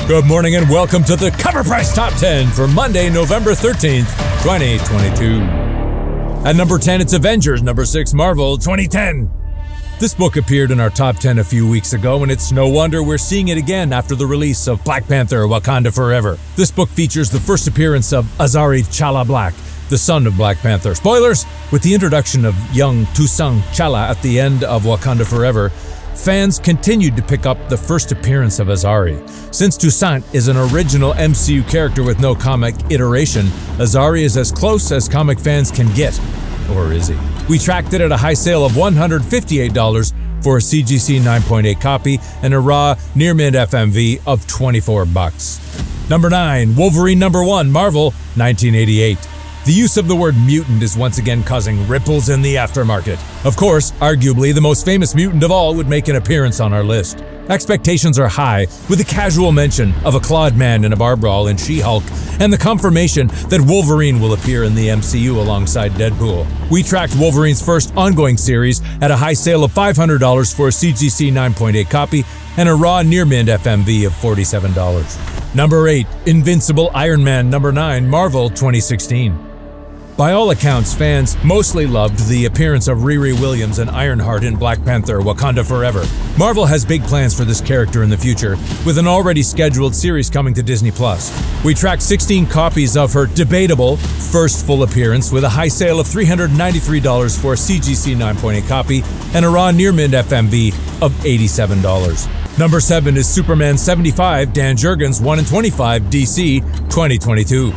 Good morning and welcome to the Cover Price Top 10 for Monday, November 13th, 2022. At number 10, it's Avengers. Number 6, Marvel, 2010. This book appeared in our top 10 a few weeks ago, and it's no wonder we're seeing it again after the release of Black Panther: Wakanda Forever. This book features the first appearance of Azari Chala Black, the son of Black Panther. Spoilers! With the introduction of young Toussaint Chala at the end of Wakanda Forever, fans continued to pick up the first appearance of Azari. Since Toussaint is an original MCU character with no comic iteration, Azari is as close as comic fans can get. Or is he? We tracked it at a high sale of $158 for a CGC 9.8 copy and a raw near-mint FMV of $24. Number 9, Wolverine #1, Marvel, 1988. The use of the word mutant is once again causing ripples in the aftermarket. Of course, arguably the most famous mutant of all would make an appearance on our list. Expectations are high, with a casual mention of a clawed man in a bar brawl in She-Hulk, and the confirmation that Wolverine will appear in the MCU alongside Deadpool. We tracked Wolverine's first ongoing series at a high sale of $500 for a CGC 9.8 copy and a raw near-mint FMV of $47. Number 8, Invincible Iron Man #9, Marvel, 2016. By all accounts, fans mostly loved the appearance of Riri Williams and Ironheart in Black Panther: Wakanda Forever. Marvel has big plans for this character in the future, with an already scheduled series coming to Disney+. We tracked 16 copies of her debatable first full appearance with a high sale of $393 for a CGC 9.8 copy and a raw near-mint FMV of $87. Number 7 is Superman 75, Dan Jurgens 1/25, DC, 2022.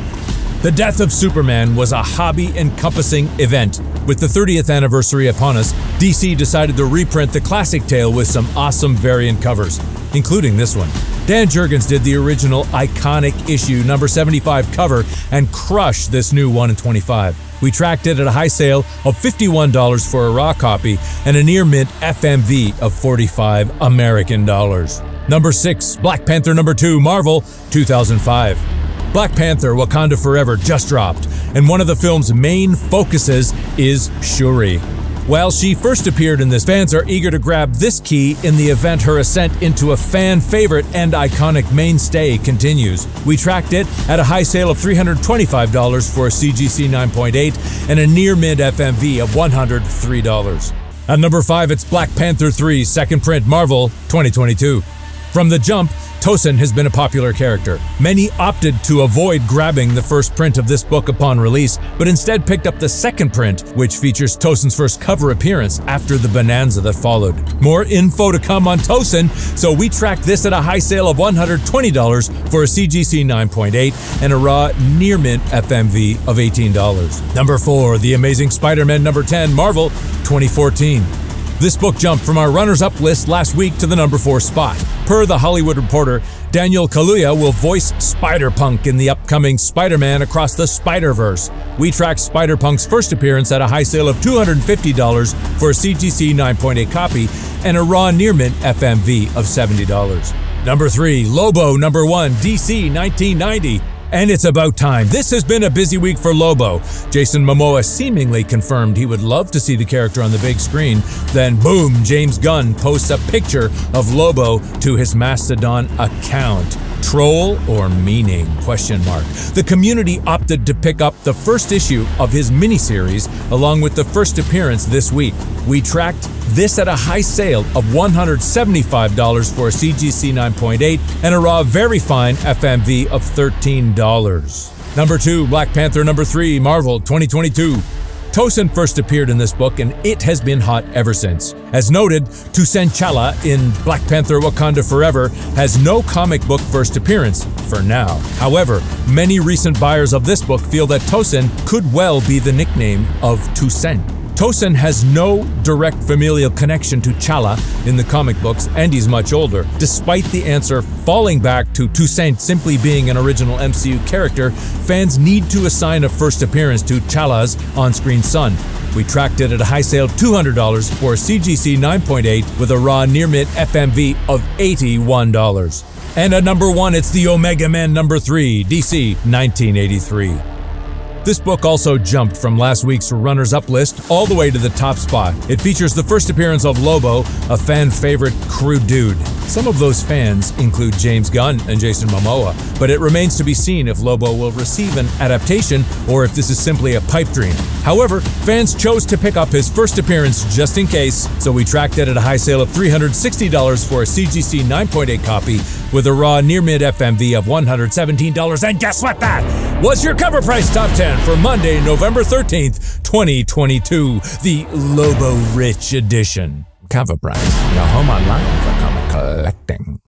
The death of Superman was a hobby-encompassing event. With the 30th anniversary upon us, DC decided to reprint the classic tale with some awesome variant covers, including this one. Dan Jurgens did the original iconic issue number 75 cover and crushed this new 1/25. We tracked it at a high sale of $51 for a raw copy and a near-mint FMV of $45 American dollars. Number 6, Black Panther #2, Marvel, 2005. Black Panther: Wakanda Forever just dropped, and one of the film's main focuses is Shuri. While she first appeared in this, fans are eager to grab this key in the event her ascent into a fan favorite and iconic mainstay continues. We tracked it at a high sale of $325 for a CGC 9.8 and a near-mint FMV of $103. At number 5, it's Black Panther 3, second print, Marvel, 2022. From the jump, Tosin has been a popular character. Many opted to avoid grabbing the first print of this book upon release, but instead picked up the second print, which features Tosin's first cover appearance after the bonanza that followed. More info to come on Tosin, so we tracked this at a high sale of $120 for a CGC 9.8 and a raw near-mint FMV of $18. Number 4, The Amazing Spiderman #10, Marvel, 2014. This book jumped from our runners-up list last week to the number 4 spot. Per The Hollywood Reporter, Daniel Kaluuya will voice Spider-Punk in the upcoming Spider-Man Across the Spider-Verse. We tracked Spider-Punk's first appearance at a high sale of $250 for a CGC 9.8 copy and a raw near-mint FMV of $70. Number 3, Lobo #1, DC, 1990. And it's about time. This has been a busy week for Lobo. Jason Momoa seemingly confirmed he would love to see the character on the big screen. Then boom, James Gunn posts a picture of Lobo to his Mastodon account. Troll or meaning? ? The community opted to pick up the first issue of his miniseries along with the first appearance this week. We tracked this at a high sale of $175 for a CGC 9.8 and a raw very fine FMV of $13. Number 2, Black Panther #3, Marvel, 2022. Tosin first appeared in this book, and it has been hot ever since. As noted, Toussaint Chala in Black Panther: Wakanda Forever has no comic book first appearance, for now. However, many recent buyers of this book feel that Tosin could well be the nickname of Toussaint. Tosin has no direct familial connection to Chala in the comic books, and he's much older. Despite the answer falling back to Toussaint simply being an original MCU character, fans need to assign a first appearance to Chala's on-screen son. We tracked it at a high sale of $200 for a CGC 9.8 with a raw near-mint FMV of $81. And at number 1, it's the Omega Man #3, DC, 1983. This book also jumped from last week's runners-up list all the way to the top spot. It features the first appearance of Lobo, a fan favorite crude dude. Some of those fans include James Gunn and Jason Momoa, but it remains to be seen if Lobo will receive an adaptation or if this is simply a pipe dream. However, fans chose to pick up his first appearance just in case, so we tracked it at a high sale of $360 for a CGC 9.8 copy with a raw near-mid FMV of $117. And guess what? That was your Cover Price Top 10 for Monday, November 13th, 2022, the Lobo Rich Edition. Cover Price, your home online for comic collecting.